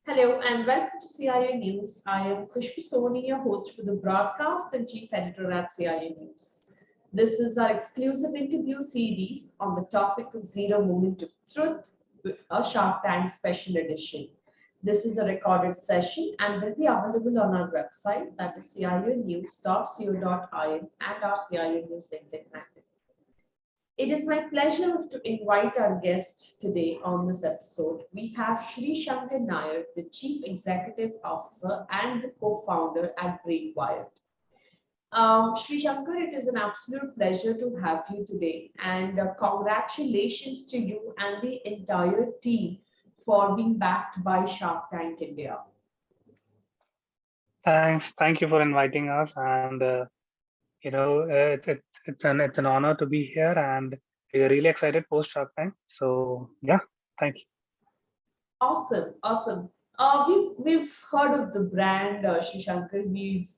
Hello and welcome to CIO News. I am Khushbu Soni, your host for the broadcast and chief editor at CIO News. This is our exclusive interview series on the topic of Zero Moment of Truth, a Shark Tank special edition. This is a recorded session and will be available on our website, that is cionews.co.in, and our CIO News LinkedIn handle. It is my pleasure to invite our guest today on this episode. We have Sreeshankar Nair, the Chief Executive Officer and the co-founder at Brainwired. Sreeshankar, it is an absolute pleasure to have you today, and congratulations to you and the entire team for being backed by Shark Tank India. Thanks. Thank you for inviting us. And it's an honor to be here, and we're really excited post Shark Tank. So yeah, thank you. Awesome. We've heard of the brand, Sreeshankar. We've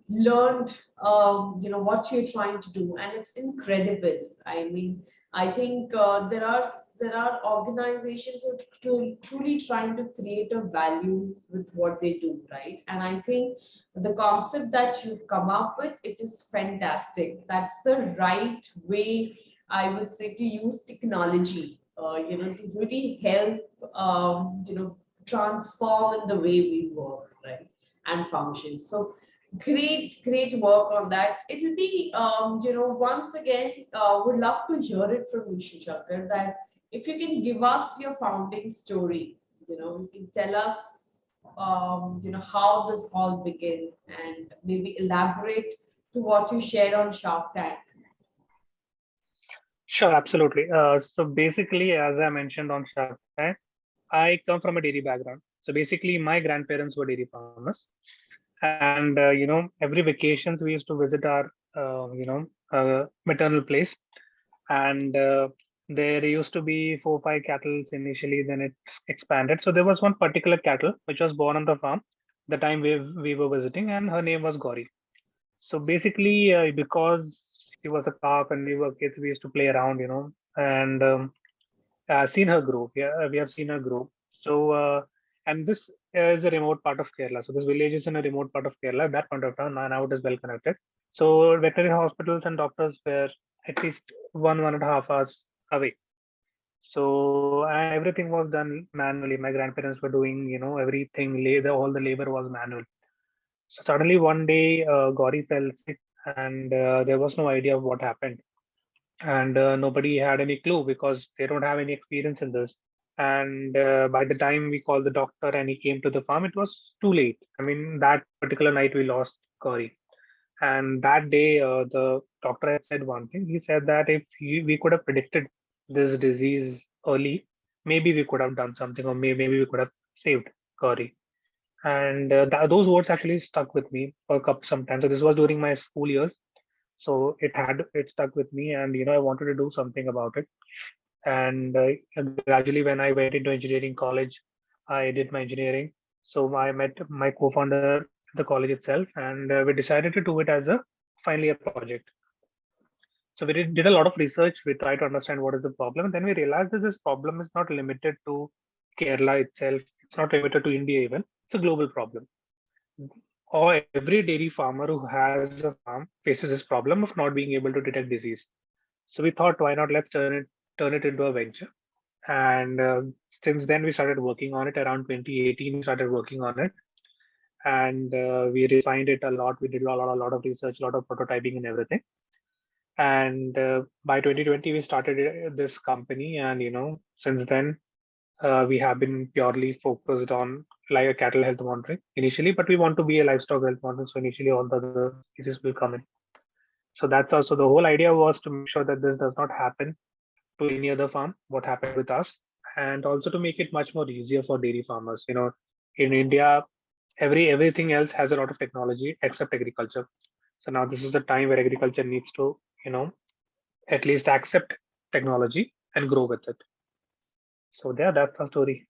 learned, what you're trying to do, and it's incredible. I mean, I think there are organizations who are truly trying to create a value with what they do, right? And I think the concept that you've come up with, it is fantastic. That's the right way, I would say, to use technology, to really help, transform in the way we work, right, and function. So great work on that. It will be, once again, would love to hear it from you, Sreeshankar, that if you can give us your founding story, you can tell us, how this all began and maybe elaborate to what you shared on Shark Tank. Sure, absolutely. So basically, as I mentioned on Shark Tank, I come from a dairy background. So basically, my grandparents were dairy farmers, and every vacations we used to visit our maternal place, and there used to be 4 or 5 cattle initially. Then it expanded. So there was one particular cattle which was born on the farm the time we were visiting, and her name was Gauri. So basically, because she was a calf and we were kids, we used to play around, and seen her grow. Yeah, we have seen her grow. So, and this is a remote part of Kerala. So this village is in a remote part of Kerala at that point of time. Now it is well connected. So veterinary hospitals and doctors were at least 1.5 hours away. So, and everything was done manually. My grandparents were doing, everything. All the labor was manual. So suddenly one day, Gauri fell sick, and there was no idea of what happened, and nobody had any clue because they don't have any experience in this. And by the time we called the doctor and he came to the farm, it was too late. I mean, that particular night we lost Gauri. And that day, the doctor had said one thing. He said that if we could have predicted this disease early, maybe we could have done something, or maybe we could have saved Gauri. And those words actually stuck with me for some time. So this was during my school years. So it stuck with me, and I wanted to do something about it. And gradually, when I went into engineering college, I did my engineering. So I met my co-founder at the college itself, and we decided to do it as a final year project. So we did a lot of research. We tried to understand what is the problem, and then we realized that this problem is not limited to Kerala itself. It's not limited to India even. It's a global problem. Or every dairy farmer who has a farm faces this problem of not being able to detect disease. So we thought, why not let's turn it into a venture. And since then we started working on it. Around 2018 we started working on it, and we refined it a lot. We did a lot of research, a lot of prototyping and everything. And by 2020 we started this company, and since then we have been purely focused on like a cattle health monitoring initially, but we want to be a livestock health monitoring. So initially all the other species will come in. So that's also the whole idea, was to make sure that this does not happen to any other farm, what happened with us, and also to make it much more easier for dairy farmers. In India, everything else has a lot of technology except agriculture. So now this is the time where agriculture needs to, at least accept technology and grow with it. So yeah, that's the story.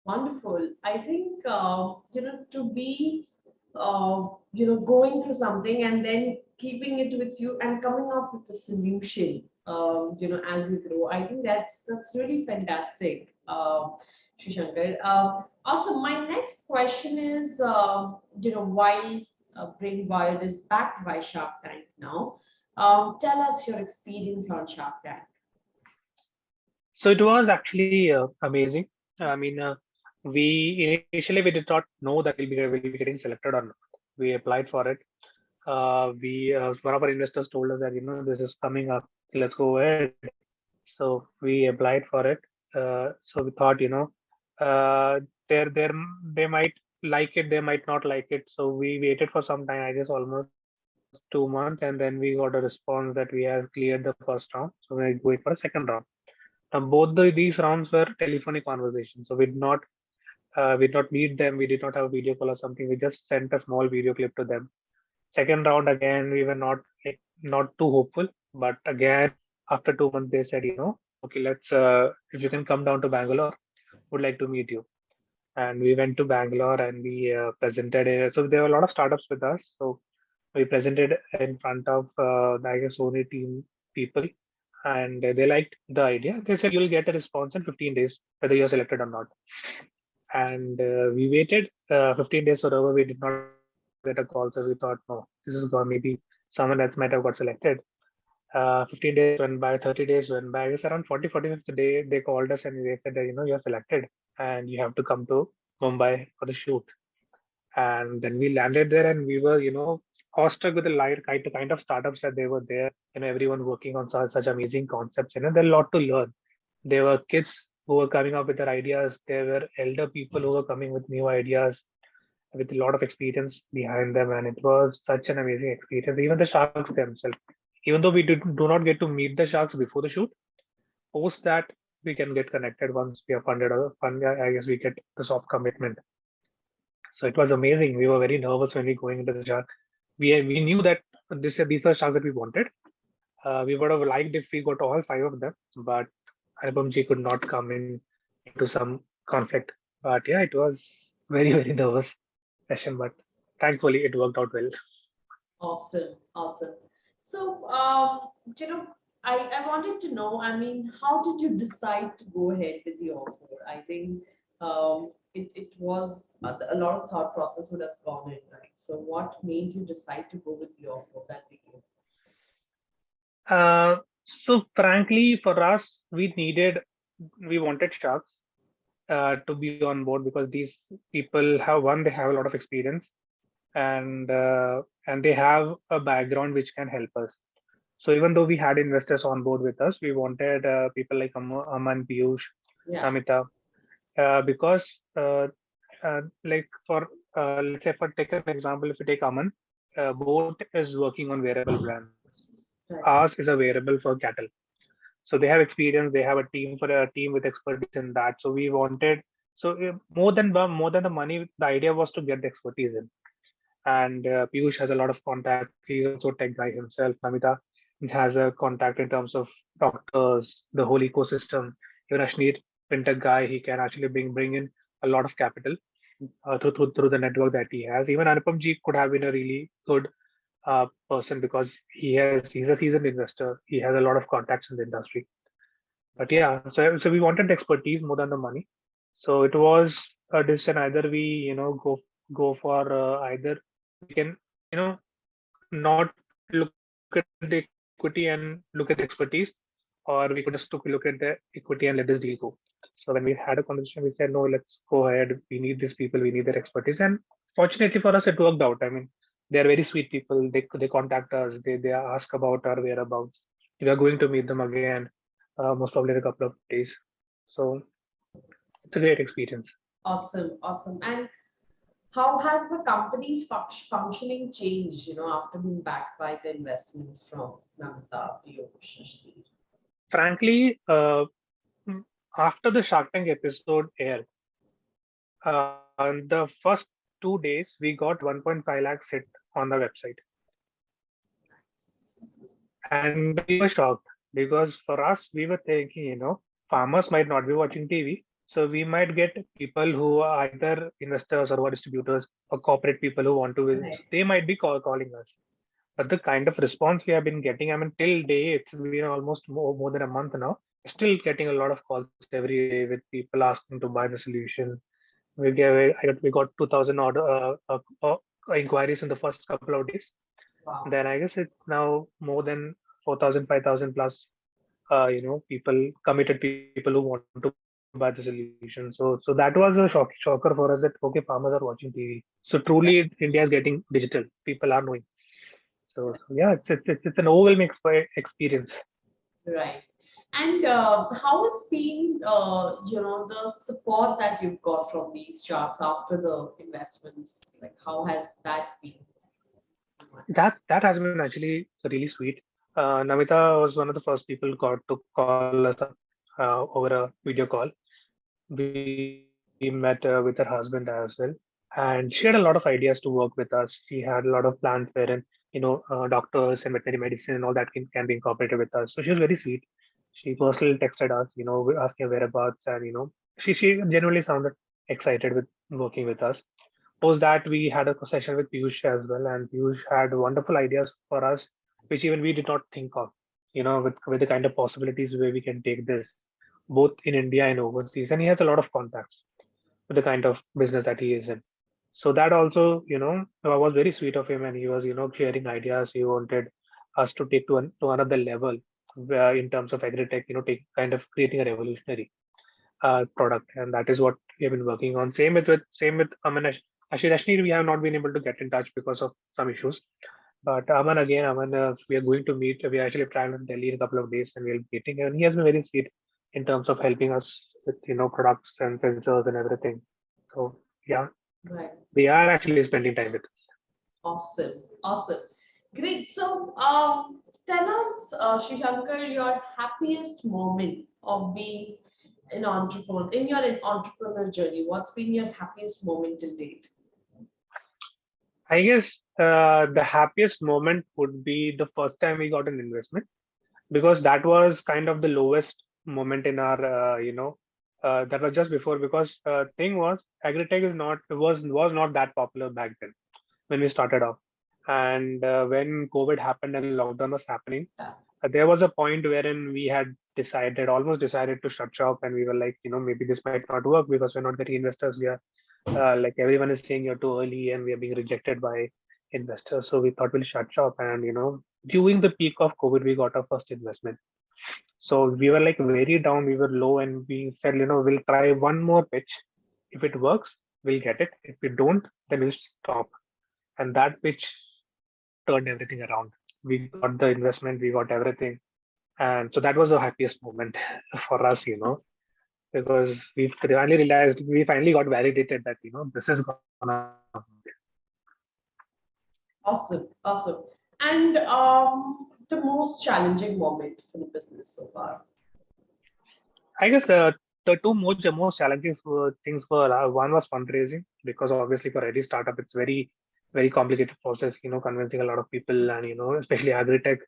Wonderful. I think, to be going through something and then keeping it with you and coming up with a solution, as you grow. I think that's really fantastic, Sreeshankar. Awesome. My next question is, why Brainwired is backed by Shark Tank now. Tell us your experience on Shark Tank. So it was actually amazing. I mean, we initially we did not know that we'll be getting selected or not. We applied for it. We One of our investors told us that this is coming up. Let's go ahead. So we applied for it. So we thought there they might like it, they might not like it. So we waited for some time, I guess almost 2 months, and then we got a response that we have cleared the first round. So we're going for a second round. Both these rounds were telephonic conversations. So we did not meet them. We did not have a video call or something. We just sent a small video clip to them. Second round again, we were not too hopeful, but again after 2 months they said, okay, let's if you can come down to Bangalore, would like to meet you. And we went to Bangalore and we presented it. So there were a lot of startups with us. So we presented in front of I guess Sony team people, and they liked the idea. They said you'll get a response in 15 days whether you're selected or not. And we waited 15 days or over. We did not get a call, so we thought, no, this is gone. Maybe someone else might have got selected. 15 days went by, 30 days went by. It's around 40th day they called us and they said that you're selected and you have to come to Mumbai for the shoot. And then we landed there and we were awestruck with the kind of startups that they were there. Everyone working on such amazing concepts. There are a lot to learn. There were kids who were coming up with their ideas. There were elder people who were coming with new ideas with a lot of experience behind them, and it was such an amazing experience. Even the sharks themselves, even though we do not get to meet the sharks before the shoot, post that we can get connected once we are funded or fund. I guess we get the soft commitment. So it was amazing. We were very nervous when we going into the shark. We knew that these are sharks that we wanted. We would have liked if we got all five of them, but Anupam ji could not come in into some conflict. But yeah, it was very nervous session, but thankfully it worked out well. Awesome, awesome. So, I wanted to know, I mean, how did you decide to go ahead with the offer? I think it was a lot of thought process would have gone in, right? So, what made you decide to go with the offer that we gave? So frankly, for us, we wanted sharks to be on board because these people they have a lot of experience, and they have a background which can help us. So even though we had investors on board with us, we wanted people like Aman, Piyush, Yeah, Amita, because like for let's say for take an example, if you take Aman, boat is working on wearable brands. right. Ours is a wearable for cattle. So they have experience. They have a team with expertise in that. So we wanted more than the money. The idea was to get the expertise in. And Piyush has a lot of contacts. He's also a tech guy himself. Namita has a contact in terms of doctors, the whole ecosystem. Even Ashneer, fintech guy, he can actually bring in a lot of capital through the network that he has. Even Anupam ji could have been a really good person because he's a seasoned investor. He has a lot of contacts in the industry. But yeah, so we wanted expertise more than the money. So it was a decision either we go for either we can not look at the equity and look at the expertise, or we could just took a look at the equity and let this deal go. So when we had a conversation, we said no, let's go ahead. We need these people, we need their expertise, and fortunately for us, it worked out. I mean, they are very sweet people. They contact us. They ask about our whereabouts. We are going to meet them again, most probably in a couple of days. So it's a great experience. Awesome, awesome. And how has the company's functioning changed, after being backed by the investments from Namita, Piyush, Ashneer? Frankly, after the Shark Tank episode aired, the first 2 days we got 1.5 lakhs hit on the website, and we were shocked because for us we were thinking, farmers might not be watching TV. So we might get people who are either investors or who are distributors or corporate people who want to visit. Right. So they might be calling us. But the kind of response we have been getting, I mean, till day, it's been almost more than a month now. Still getting a lot of calls every day with people asking to buy the solution. We got 2,000 inquiries in the first couple of days. Wow. Then I guess it's now more than 4,000, 5,000 plus committed people who want to buy the solution. So that was a shocker for us that okay, farmers are watching TV. So truly, India is getting digital. People are knowing. So yeah, it's an overwhelming experience. Right. And how has been, the support that you've got from these sharks after the investments? Like, how has that been? That has been actually really sweet. Namita was one of the first people got to call us up over a video call. We met with her husband as well, and she had a lot of ideas to work with us. She had a lot of plans wherein doctors and veterinary medicine and all that can be incorporated with us. So she was very sweet. She personally texted us, asking whereabouts, and she genuinely sounded excited with working with us. Post that, we had a session with Piyush as well, and Piyush had wonderful ideas for us, which even we did not think of. With the kind of possibilities where we can take this, both in India and overseas, and he has a lot of contacts with the kind of business that he is in. So that also, was very sweet of him, and he was, sharing ideas. He wanted us to take to another level in terms of agri-tech, take kind of creating a revolutionary product, and that is what we have been working on. Same with Ashir. We have not been able to get in touch because of some issues. But Aman, we are going to meet. We are actually planning in Delhi in a couple of days, and we'll be meeting. And he has been very sweet in terms of helping us with products and sensors and everything. So yeah, Right. they are actually spending time with us. Awesome. Awesome. Great. So, tell us, Sreeshankar, your happiest moment of being an entrepreneur in your entrepreneur journey. What's been your happiest moment till date? I guess the happiest moment would be the first time we got an investment, because that was kind of the lowest moment in our that was just before, because thing was agritech is not was not that popular back then when we started off. And when COVID happened and lockdown was happening, Yeah. there was a point wherein we had almost decided to shut shop, and we were like, maybe this might not work because we're not getting investors. We are like everyone is saying you're too early and we are being rejected by investors. So we thought we'll shut shop, and during the peak of COVID, we got our first investment. So we were like very down, we were low, and we said, we'll try one more pitch. If it works, we'll get it. If we don't, then we'll stop. And that pitch turned everything around. We got the investment, we got everything. And so that was the happiest moment for us, because we finally got validated that, this is gonna work. Awesome. Awesome. And the most challenging moment for the business so far. I guess the two most challenging things were one was fundraising, because obviously for any startup it's very complicated process, convincing a lot of people, and especially agri-tech,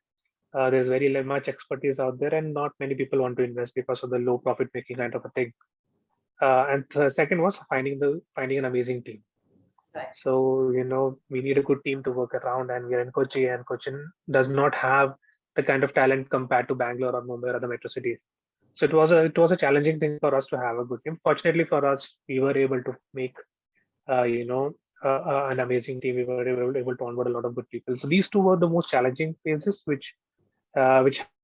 there's very much expertise out there, and not many people want to invest because of the low profit making kind of a thing. And the second was finding an amazing team. Right. So we need a good team to work around, and we're in Kochi, and Cochin does not have the kind of talent compared to Bangalore or Mumbai or other metro cities. So it was a challenging thing for us to have a good team. Fortunately for us, we were able to make an amazing team. We were able to onboard a lot of good people. So these two were the most challenging phases, which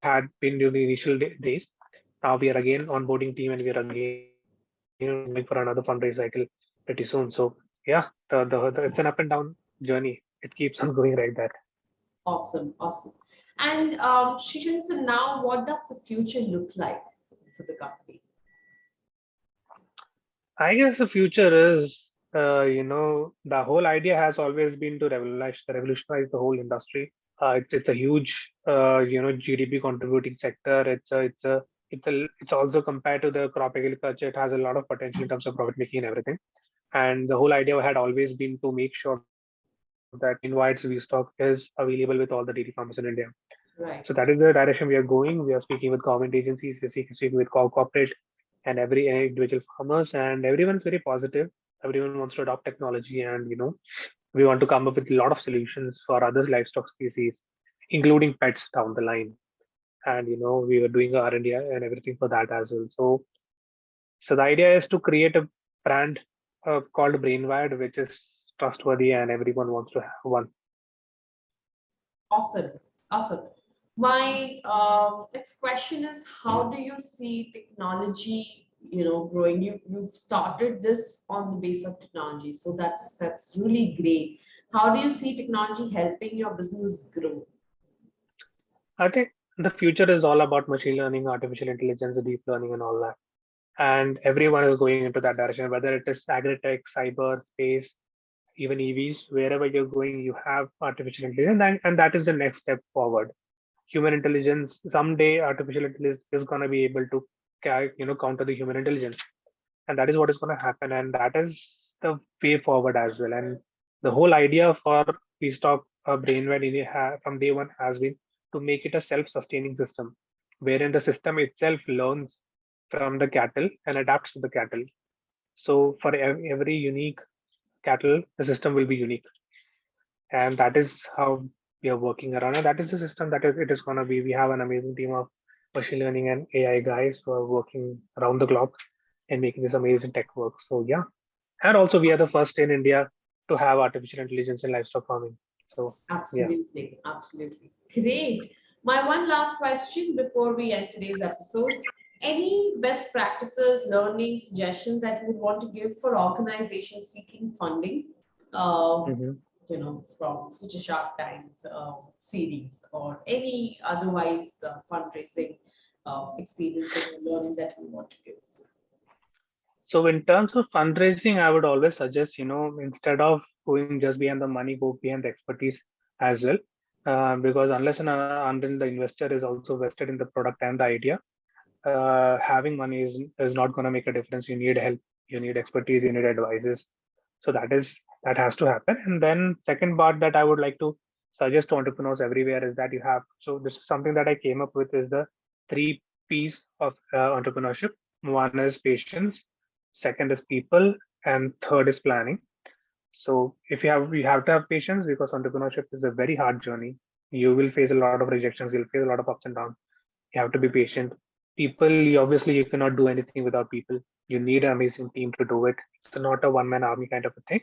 had been during the initial days. Now we are again onboarding team, and we are again going for another fundraise cycle pretty soon. So yeah, the it's an up and down journey. It keeps on going like that. Awesome. Awesome. And Shishan, so now what does the future look like for the company? I guess the future is, the whole idea has always been to revolutionize the whole industry. It's a huge, GDP contributing sector. It's also compared to the crop agriculture. It has a lot of potential in terms of profit making and everything. And the whole idea had always been to make sure that Brainwired's stock is available with all the dairy farmers in India. So Right. that is the direction we are going. We are speaking with government agencies. We're speaking with corporate and every individual farmers, and everyone's very positive. Everyone wants to adopt technology, and we want to come up with a lot of solutions for other livestock species, including pets down the line. And we were doing R&D and everything for that as well. So the idea is to create a brand called Brainwired, which is trustworthy and everyone wants to have one. Awesome. Awesome. My next question is, how do you see technology, growing? You've started this on the base of technology, so that's really great. How do you see technology helping your business grow? I think the future is all about machine learning, artificial intelligence, deep learning, and all that. And everyone is going into that direction, whether it is agri-tech, cyber, space, even EVs. Wherever you're going, you have artificial intelligence, and that is the next step forward. Human intelligence, someday artificial intelligence is going to be able to counter the human intelligence, and that is what is going to happen, and that is the way forward as well. And the whole idea for Feedstock Brainware from day one has been to make it a self-sustaining system, wherein the system itself learns from the cattle and adapts to the cattle. So for every unique cattle, the system will be unique, and that is how we are working around. And that is the system that it is going to be. We have an amazing team of machine learning and AI guys who are working around the clock and making this amazing tech work. So yeah, and also we are the first in India to have artificial intelligence in livestock farming. So yeah. Absolutely, absolutely. Great. My one last question before we end today's episode. Any best practices, learning, suggestions that you would want to give for organizations seeking funding? Mhm. From Future Shark Tanks series or any otherwise fundraising experiences and learnings that you want to give? So in terms of fundraising, I would always suggest, instead of going just behind the money, go behind the expertise as well. Because unless and until the investor is also vested in the product and the idea, having money is not going to make a difference. You need help, you need expertise, you need advices. So that has to happen. And then second part that I would like to suggest to entrepreneurs everywhere is that so this is something that I came up with, is the 3 P's of entrepreneurship. One is patience, second is people, and third is planning. So if you have to have patience, because entrepreneurship is a very hard journey. You will face a lot of rejections, you'll face a lot of ups and downs. You have to be patient. People, obviously you cannot do anything without people. You need an amazing team to do it. It's not a one-man army kind of a thing.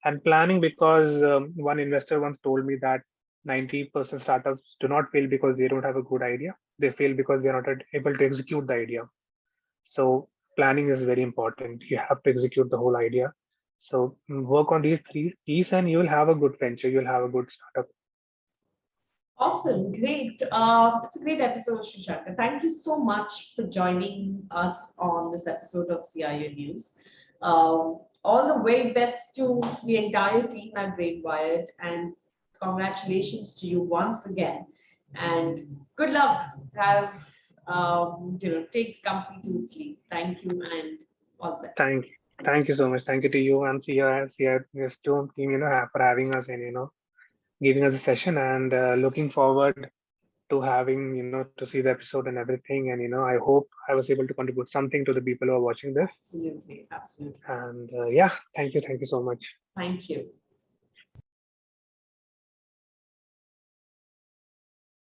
And planning, because one investor once told me that 90% startups do not fail because they don't have a good idea. They fail because they're not able to execute the idea. So planning is very important. You have to execute the whole idea. So work on these 3 P's and you'll have a good venture. You'll have a good startup. Awesome, great. It's a great episode, Sreeshankar. Thank you so much for joining us on this episode of CIO News. All the very best to the entire team at Brainwired, and congratulations to you once again. And good luck. Take the company to its lead. Thank you, and all the best. Thank you. Thank you so much. Thank you to you and CI team, for having us and, giving us a session, and looking forward to having, to see the episode and everything. And, I hope I was able to contribute something to the people who are watching this. Absolutely, absolutely. And yeah, thank you. Thank you so much. Thank you.